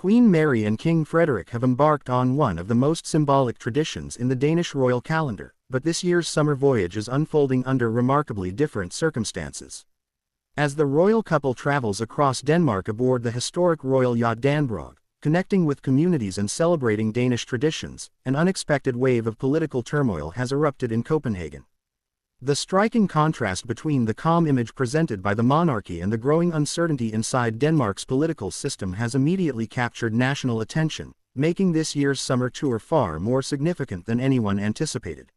Queen Mary and King Frederik have embarked on one of the most symbolic traditions in the Danish royal calendar, but this year's summer voyage is unfolding under remarkably different circumstances. As the royal couple travels across Denmark aboard the historic Royal Yacht Dannebrog, connecting with communities and celebrating Danish traditions, an unexpected wave of political turmoil has erupted in Copenhagen. The striking contrast between the calm image presented by the monarchy and the growing uncertainty inside Denmark's political system has immediately captured national attention, making this year's summer tour far more significant than anyone anticipated.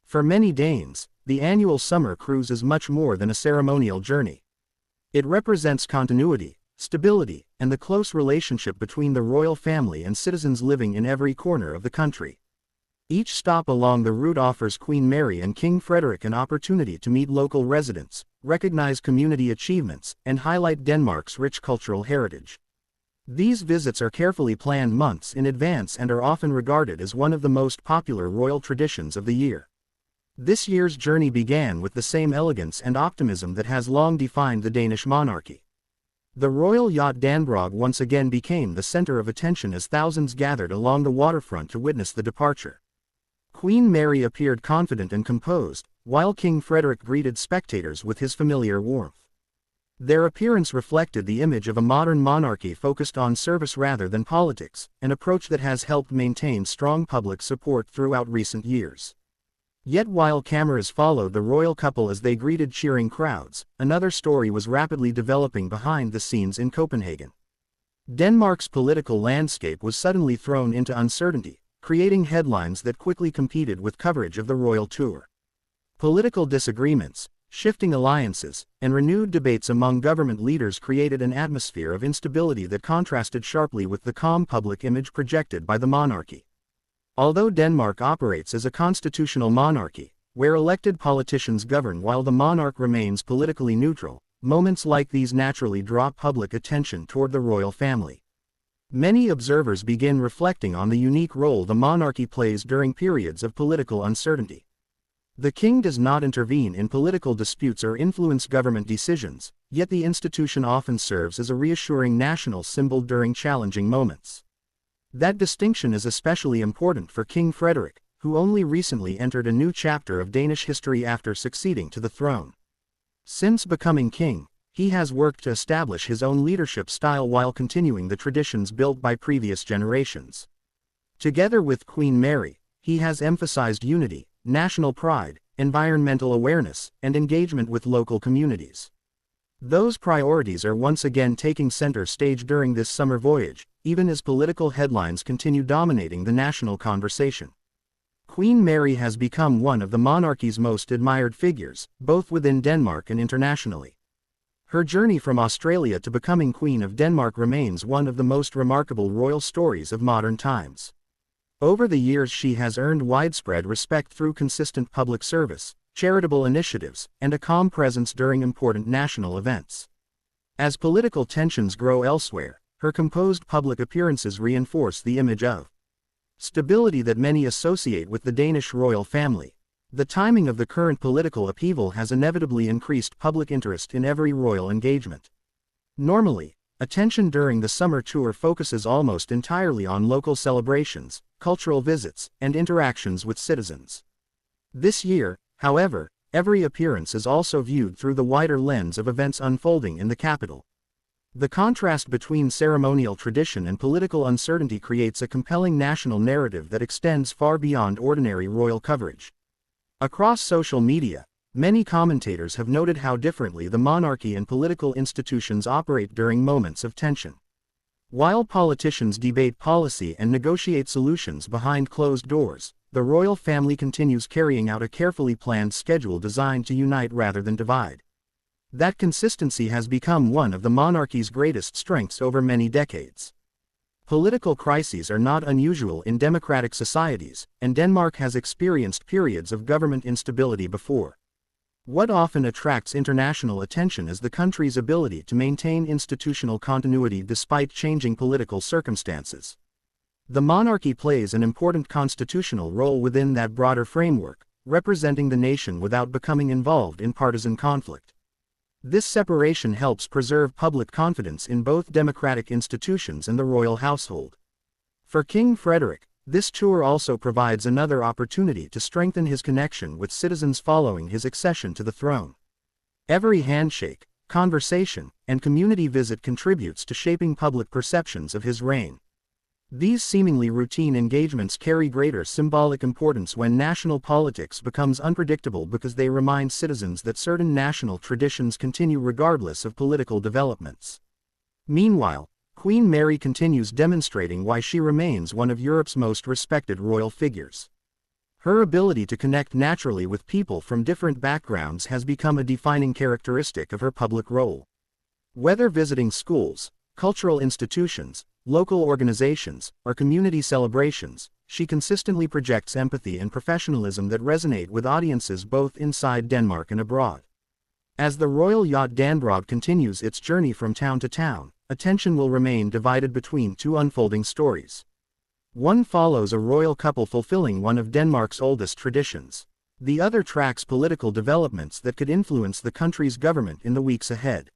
For many Danes, the annual summer cruise is much more than a ceremonial journey. It represents continuity, stability, and the close relationship between the royal family and citizens living in every corner of the country. Each stop along the route offers Queen Mary and King Frederik an opportunity to meet local residents, recognize community achievements, and highlight Denmark's rich cultural heritage. These visits are carefully planned months in advance and are often regarded as one of the most popular royal traditions of the year. This year's journey began with the same elegance and optimism that has long defined the Danish monarchy. The Royal Yacht Dannebrog once again became the center of attention as thousands gathered along the waterfront to witness the departure. Queen Mary appeared confident and composed, while King Frederik greeted spectators with his familiar warmth. Their appearance reflected the image of a modern monarchy focused on service rather than politics, an approach that has helped maintain strong public support throughout recent years. Yet while cameras followed the royal couple as they greeted cheering crowds, another story was rapidly developing behind the scenes in Copenhagen. Denmark's political landscape was suddenly thrown into uncertainty, creating headlines that quickly competed with coverage of the royal tour. Political disagreements, shifting alliances, and renewed debates among government leaders created an atmosphere of instability that contrasted sharply with the calm public image projected by the monarchy. Although Denmark operates as a constitutional monarchy, where elected politicians govern while the monarch remains politically neutral, moments like these naturally draw public attention toward the royal family. Many observers begin reflecting on the unique role the monarchy plays during periods of political uncertainty. The king does not intervene in political disputes or influence government decisions, yet the institution often serves as a reassuring national symbol during challenging moments. That distinction is especially important for King Frederik, who only recently entered a new chapter of Danish history after succeeding to the throne. Since becoming king, he has worked to establish his own leadership style while continuing the traditions built by previous generations. Together with Queen Mary, he has emphasized unity, national pride, environmental awareness, and engagement with local communities. Those priorities are once again taking center stage during this summer voyage, even as political headlines continue dominating the national conversation. Queen Mary has become one of the monarchy's most admired figures, both within Denmark and internationally. Her journey from Australia to becoming Queen of Denmark remains one of the most remarkable royal stories of modern times. Over the years she has earned widespread respect through consistent public service, charitable initiatives, and a calm presence during important national events. As political tensions grow elsewhere, her composed public appearances reinforce the image of stability that many associate with the Danish royal family. The timing of the current political upheaval has inevitably increased public interest in every royal engagement. Normally, attention during the summer tour focuses almost entirely on local celebrations, cultural visits, and interactions with citizens. This year, however, every appearance is also viewed through the wider lens of events unfolding in the capital. The contrast between ceremonial tradition and political uncertainty creates a compelling national narrative that extends far beyond ordinary royal coverage. Across social media, many commentators have noted how differently the monarchy and political institutions operate during moments of tension. While politicians debate policy and negotiate solutions behind closed doors, the royal family continues carrying out a carefully planned schedule designed to unite rather than divide. That consistency has become one of the monarchy's greatest strengths over many decades. Political crises are not unusual in democratic societies, and Denmark has experienced periods of government instability before. What often attracts international attention is the country's ability to maintain institutional continuity despite changing political circumstances. The monarchy plays an important constitutional role within that broader framework, representing the nation without becoming involved in partisan conflict. This separation helps preserve public confidence in both democratic institutions and the royal household. For King Frederik, this tour also provides another opportunity to strengthen his connection with citizens following his accession to the throne. Every handshake, conversation, and community visit contributes to shaping public perceptions of his reign. These seemingly routine engagements carry greater symbolic importance when national politics becomes unpredictable because they remind citizens that certain national traditions continue regardless of political developments. Meanwhile, Queen Mary continues demonstrating why she remains one of Europe's most respected royal figures. Her ability to connect naturally with people from different backgrounds has become a defining characteristic of her public role. Whether visiting schools, cultural institutions, local organizations, or community celebrations, she consistently projects empathy and professionalism that resonate with audiences both inside Denmark and abroad. As the Royal Yacht Dannebrog continues its journey from town to town, attention will remain divided between two unfolding stories. One follows a royal couple fulfilling one of Denmark's oldest traditions. The other tracks political developments that could influence the country's government in the weeks ahead.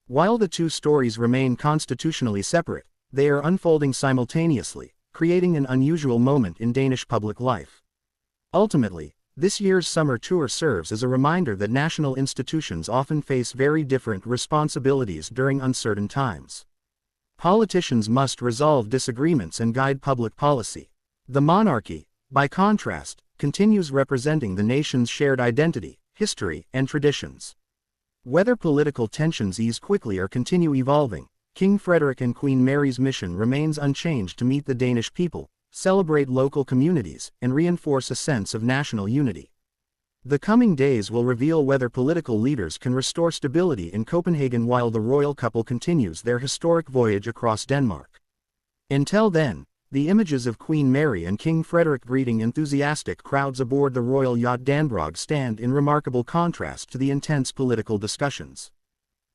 While the two stories remain constitutionally separate, they are unfolding simultaneously, creating an unusual moment in Danish public life. Ultimately, this year's summer tour serves as a reminder that national institutions often face very different responsibilities during uncertain times. Politicians must resolve disagreements and guide public policy. The monarchy, by contrast, continues representing the nation's shared identity, history, and traditions. Whether political tensions ease quickly or continue evolving, King Frederik and Queen Mary's mission remains unchanged to meet the Danish people, celebrate local communities, and reinforce a sense of national unity. The coming days will reveal whether political leaders can restore stability in Copenhagen while the royal couple continues their historic voyage across Denmark. Until then, the images of Queen Mary and King Frederik greeting enthusiastic crowds aboard the Royal Yacht Dannebrog stand in remarkable contrast to the intense political discussions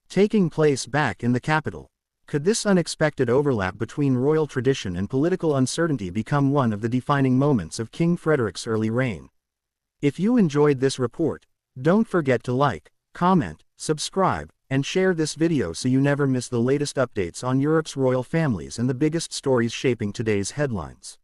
taking place back in the capital. Could this unexpected overlap between royal tradition and political uncertainty become one of the defining moments of King Frederik's early reign? If you enjoyed this report, don't forget to like, comment, subscribe, and share this video so you never miss the latest updates on Europe's royal families and the biggest stories shaping today's headlines.